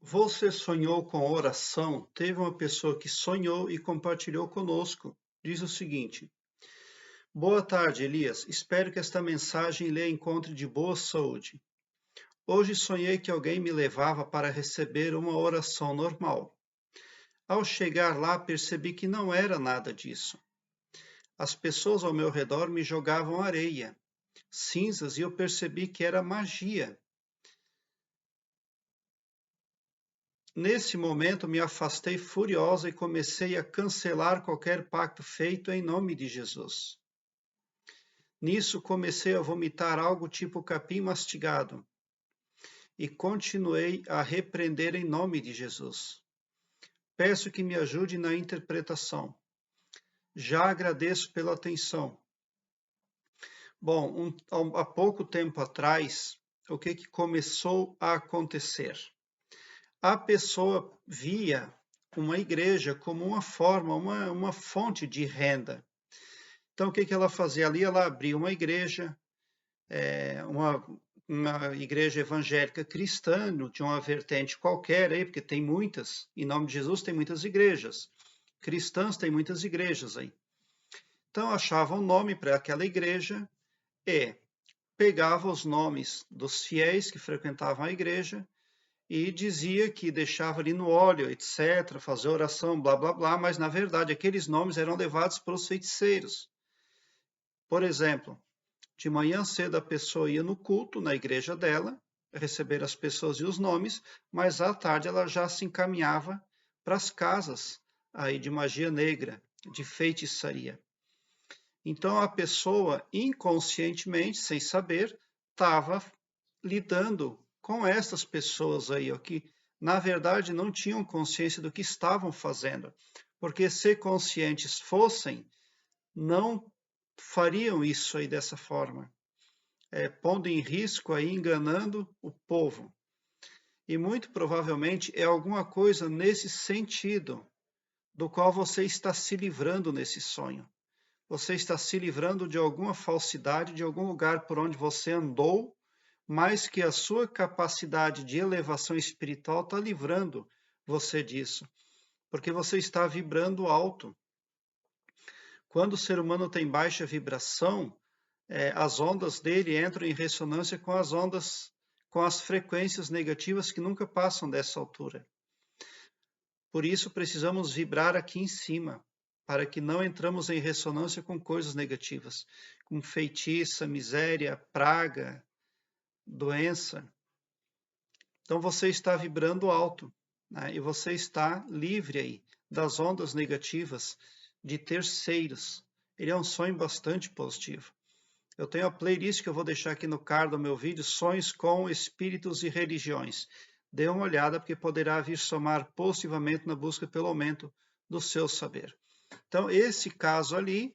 Você sonhou com oração? Teve uma pessoa que sonhou e compartilhou conosco. Diz o seguinte: Boa tarde, Elias. Espero que esta mensagem lhe encontre de boa saúde. Hoje sonhei que alguém me levava para receber uma oração normal. Ao chegar lá, percebi que não era nada disso. As pessoas ao meu redor me jogavam areia, cinzas e eu percebi que era magia. Nesse momento, me afastei furiosa e comecei a cancelar qualquer pacto feito em nome de Jesus. Nisso, comecei a vomitar algo tipo capim mastigado e continuei a repreender em nome de Jesus. Peço que me ajude na interpretação. Já agradeço pela atenção. Bom, há pouco tempo atrás, o que começou a acontecer? A pessoa via uma igreja como uma forma, uma fonte de renda. Então, o que ela fazia ali? Ela abria uma igreja, uma igreja evangélica cristã, de uma vertente qualquer, aí, porque tem muitas, em nome de Jesus tem muitas igrejas. Cristãs tem muitas igrejas aí. Então, achava um nome para aquela igreja e pegava os nomes dos fiéis que frequentavam a igreja e dizia que deixava ali no óleo, etc., fazer oração, blá, blá, blá, mas na verdade aqueles nomes eram levados pelos feiticeiros. Por exemplo, de manhã cedo a pessoa ia no culto, na igreja dela, receber as pessoas e os nomes, mas à tarde ela já se encaminhava para as casas aí de magia negra, de feitiçaria. Então a pessoa, inconscientemente, sem saber, estava lidando com essas pessoas aí, ó, que na verdade não tinham consciência do que estavam fazendo. Porque se conscientes fossem, não fariam isso aí dessa forma, pondo em risco aí, enganando o povo. E muito provavelmente é alguma coisa nesse sentido do qual você está se livrando nesse sonho. Você está se livrando de alguma falsidade, de algum lugar por onde você andou, mas que a sua capacidade de elevação espiritual está livrando você disso, porque você está vibrando alto. Quando o ser humano tem baixa vibração, as ondas dele entram em ressonância com as ondas, com as frequências negativas que nunca passam dessa altura. Por isso precisamos vibrar aqui em cima, para que não entramos em ressonância com coisas negativas, com feitiça, miséria, praga, doença. Então você está vibrando alto, né? E você está livre aí das ondas negativas de terceiros. Ele é um sonho bastante positivo. Eu tenho a playlist que eu vou deixar aqui no card do meu vídeo, Sonhos com Espíritos e Religiões. Dê uma olhada, porque poderá vir somar positivamente na busca pelo aumento do seu saber. Então, esse caso ali,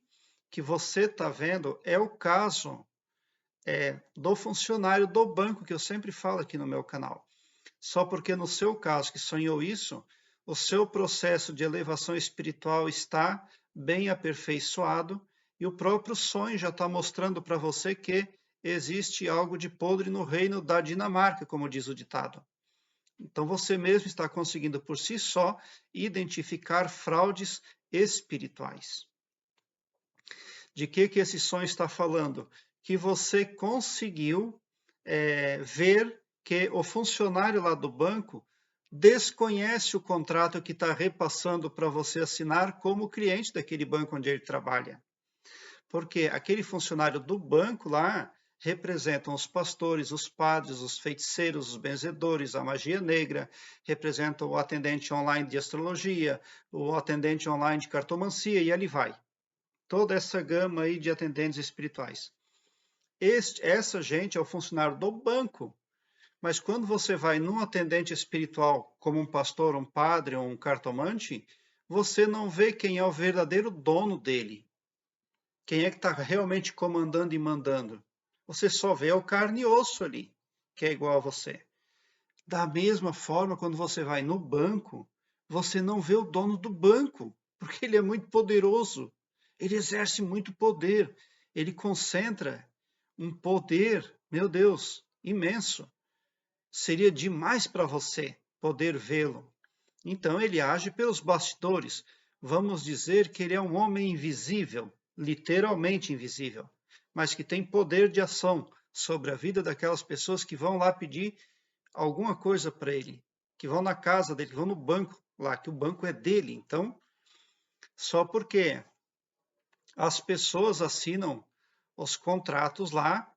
que você está vendo, é o caso do funcionário do banco, que eu sempre falo aqui no meu canal. Só porque no seu caso, que sonhou isso, o seu processo de elevação espiritual está bem aperfeiçoado e o próprio sonho já está mostrando para você que existe algo de podre no reino da Dinamarca, como diz o ditado. Então você mesmo está conseguindo por si só identificar fraudes espirituais. De que esse sonho está falando? Que você conseguiu ver que o funcionário lá do banco desconhece o contrato que está repassando para você assinar como cliente daquele banco onde ele trabalha. Porque aquele funcionário do banco lá representam os pastores, os padres, os feiticeiros, os benzedores, a magia negra, representam o atendente online de astrologia, o atendente online de cartomancia e ali vai. Toda essa gama aí de atendentes espirituais. Essa gente é o funcionário do banco. Mas quando você vai num atendente espiritual, como um pastor, um padre ou um cartomante, você não vê quem é o verdadeiro dono dele. Quem é que está realmente comandando e mandando. Você só vê o carne e osso ali, que é igual a você. Da mesma forma, quando você vai no banco, você não vê o dono do banco, porque ele é muito poderoso. Ele exerce muito poder. Ele concentra um poder, meu Deus, imenso. Seria demais para você poder vê-lo. Então ele age pelos bastidores. Vamos dizer que ele é um homem invisível, literalmente invisível, mas que tem poder de ação sobre a vida daquelas pessoas que vão lá pedir alguma coisa para ele, que vão na casa dele, que vão no banco lá, que o banco é dele. Então, só porque as pessoas assinam os contratos lá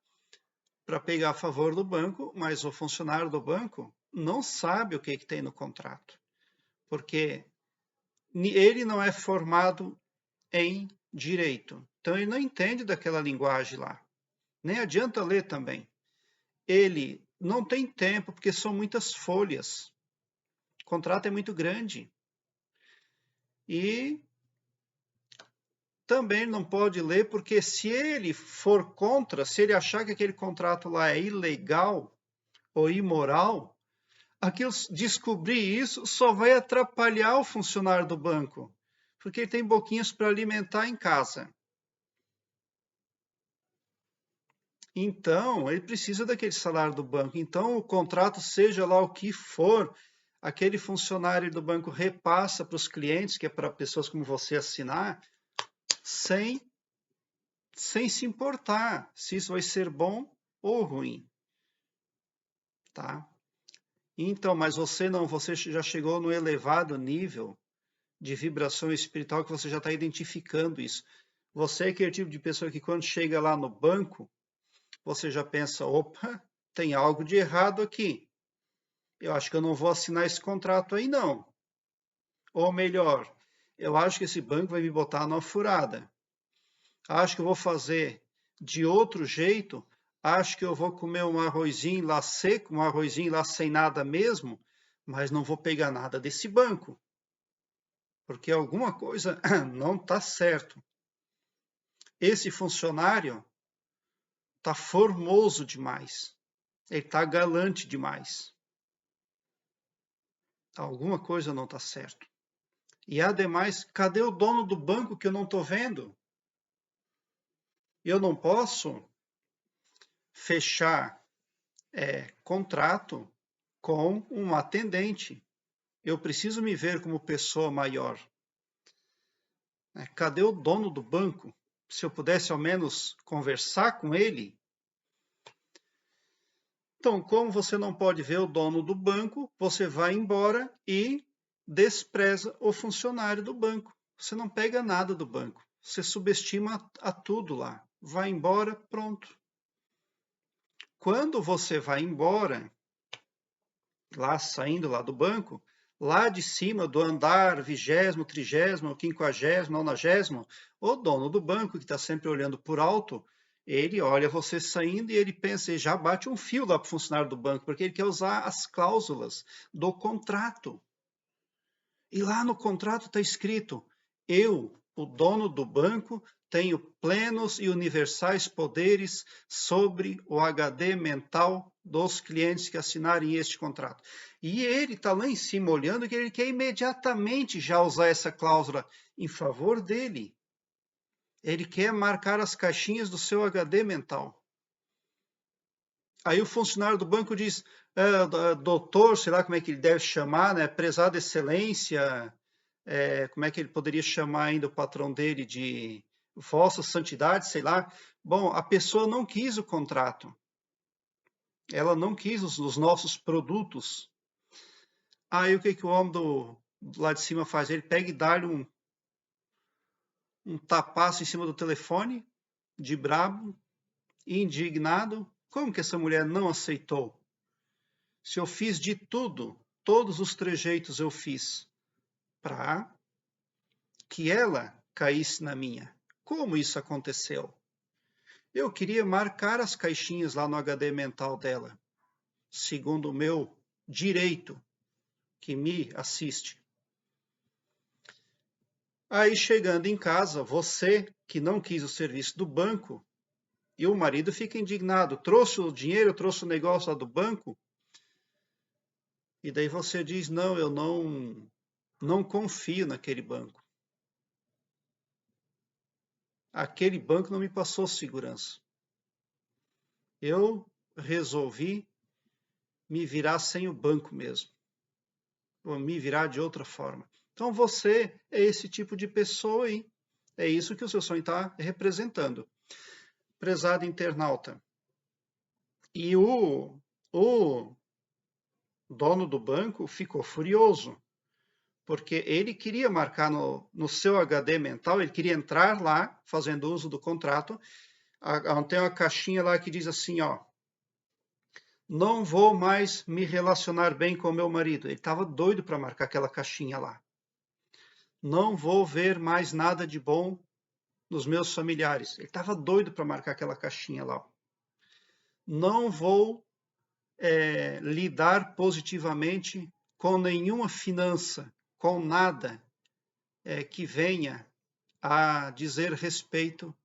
para pegar a favor do banco, mas o funcionário do banco não sabe o que tem no contrato, porque ele não é formado em direito, então ele não entende daquela linguagem lá, nem adianta ler também. Ele não tem tempo, porque são muitas folhas, o contrato é muito grande, e também não pode ler, porque se ele for contra, se ele achar que aquele contrato lá é ilegal ou imoral, aquilo, descobrir isso só vai atrapalhar o funcionário do banco, porque ele tem boquinhas para alimentar em casa. Então, ele precisa daquele salário do banco. Então, o contrato, seja lá o que for, aquele funcionário do banco repassa para os clientes, que é para pessoas como você assinar, sem se importar se isso vai ser bom ou ruim, tá? Então, mas você não, você já chegou no elevado nível de vibração espiritual que você já está identificando isso. Você é aquele tipo de pessoa que quando chega lá no banco, você já pensa, opa, tem algo de errado aqui. Eu acho que eu não vou assinar esse contrato aí não. Ou melhor, eu acho que esse banco vai me botar numa furada. Acho que eu vou fazer de outro jeito. Acho que eu vou comer um arrozinho lá seco, um arrozinho lá sem nada mesmo, mas não vou pegar nada desse banco, porque alguma coisa não está certo. Esse funcionário está formoso demais, ele está galante demais. Alguma coisa não está certo. E ademais, cadê o dono do banco que eu não estou vendo? Eu não posso fechar contrato com um atendente. Eu preciso me ver como pessoa maior. Cadê o dono do banco? Se eu pudesse ao menos conversar com ele. Então, como você não pode ver o dono do banco, você vai embora e despreza o funcionário do banco. Você não pega nada do banco. Você subestima a tudo lá. Vai embora, pronto. Quando você vai embora, lá saindo lá do banco, lá de cima do andar 20º, 30º, 50º, 90º, o dono do banco, que está sempre olhando por alto, ele olha você saindo e ele pensa, e já bate um fio lá para o funcionário do banco, porque ele quer usar as cláusulas do contrato. E lá no contrato está escrito, eu, o dono do banco, tenho plenos e universais poderes sobre o HD mental dos clientes que assinarem este contrato. E ele está lá em cima olhando que ele quer imediatamente já usar essa cláusula em favor dele. Ele quer marcar as caixinhas do seu HD mental. Aí o funcionário do banco diz, doutor, sei lá como é que ele deve chamar, né? Prezada excelência, como é que ele poderia chamar ainda o patrão dele de Vossa Santidade, sei lá. Bom, a pessoa não quis o contrato. Ela não quis os nossos produtos. Aí o que, que o homem lá de cima faz? Ele pega e dá-lhe um tapaço em cima do telefone, de brabo, indignado. Como que essa mulher não aceitou? Se eu fiz de tudo, todos os trejeitos eu fiz para que ela caísse na minha. Como isso aconteceu? Eu queria marcar as caixinhas lá no HD mental dela, segundo o meu direito que me assiste. Aí chegando em casa, você que não quis o serviço do banco, e o marido fica indignado, trouxe o dinheiro, trouxe o negócio lá do banco, e daí você diz, não, eu não confio naquele banco. Aquele banco não me passou segurança. Eu resolvi me virar sem o banco mesmo. vou me virar de outra forma. Então você é esse tipo de pessoa aí. É isso que o seu sonho está representando. Prezado internauta. E o dono do banco ficou furioso, porque ele queria marcar no seu HD mental, ele queria entrar lá, fazendo uso do contrato. Tem uma caixinha lá que diz assim, ó, não vou mais me relacionar bem com meu marido. Ele estava doido para marcar aquela caixinha lá. Não vou ver mais nada de bom nos meus familiares. Ele estava doido para marcar aquela caixinha lá. Não vou lidar positivamente com nenhuma finança, com nada que venha a dizer respeito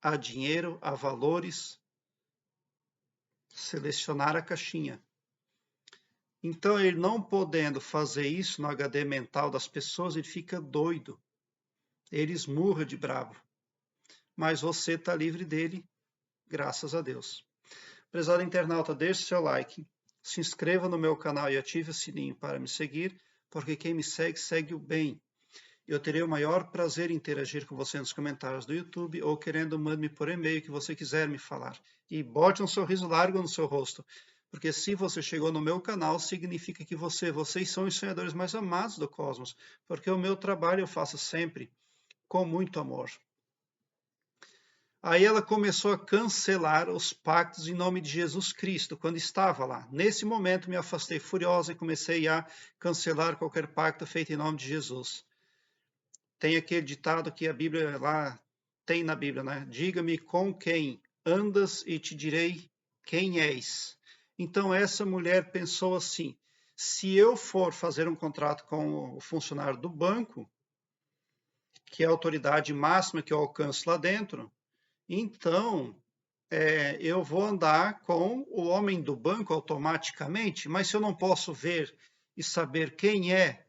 a dinheiro, a valores. Selecionar a caixinha. Então, ele não podendo fazer isso no HD mental das pessoas, ele fica doido. Ele esmurra de bravo. Mas você está livre dele, graças a Deus. Prezado internauta, deixe seu like, se inscreva no meu canal e ative o sininho para me seguir, porque quem me segue, segue o bem. Eu terei o maior prazer em interagir com você nos comentários do YouTube ou querendo, mande-me por e-mail que você quiser me falar. E bote um sorriso largo no seu rosto, porque se você chegou no meu canal, significa que vocês são os sonhadores mais amados do cosmos, porque o meu trabalho eu faço sempre com muito amor. Aí ela começou a cancelar os pactos em nome de Jesus Cristo, quando estava lá. Nesse momento me afastei furiosa e comecei a cancelar qualquer pacto feito em nome de Jesus. Tem aquele ditado que a Bíblia lá tem na Bíblia, né? Diga-me com quem andas e te direi quem és. Então essa mulher pensou assim, se eu for fazer um contrato com o funcionário do banco, que é a autoridade máxima que eu alcanço lá dentro, então eu vou andar com o homem do banco automaticamente, mas se eu não posso ver e saber quem é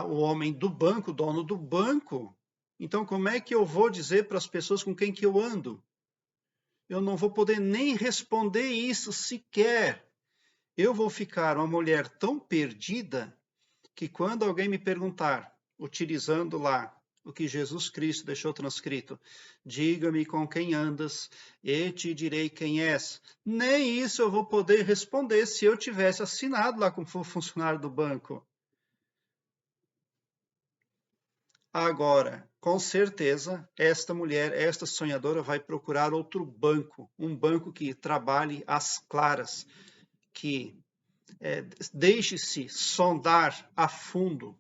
o homem do banco, o dono do banco, então como é que eu vou dizer para as pessoas com quem que eu ando? Eu não vou poder nem responder isso sequer. Eu vou ficar uma mulher tão perdida que quando alguém me perguntar, utilizando lá o que Jesus Cristo deixou transcrito, diga-me com quem andas e te direi quem és. Nem isso eu vou poder responder se eu tivesse assinado lá como funcionário do banco. Agora, com certeza, esta mulher, esta sonhadora vai procurar outro banco, um banco que trabalhe às claras, que deixe-se sondar a fundo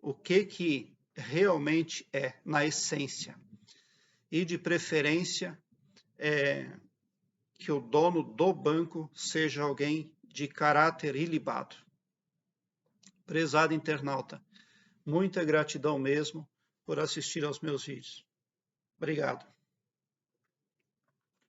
o que realmente é na essência. E de preferência, que o dono do banco seja alguém de caráter ilibado. Prezado internauta, muita gratidão mesmo por assistir aos meus vídeos. Obrigado.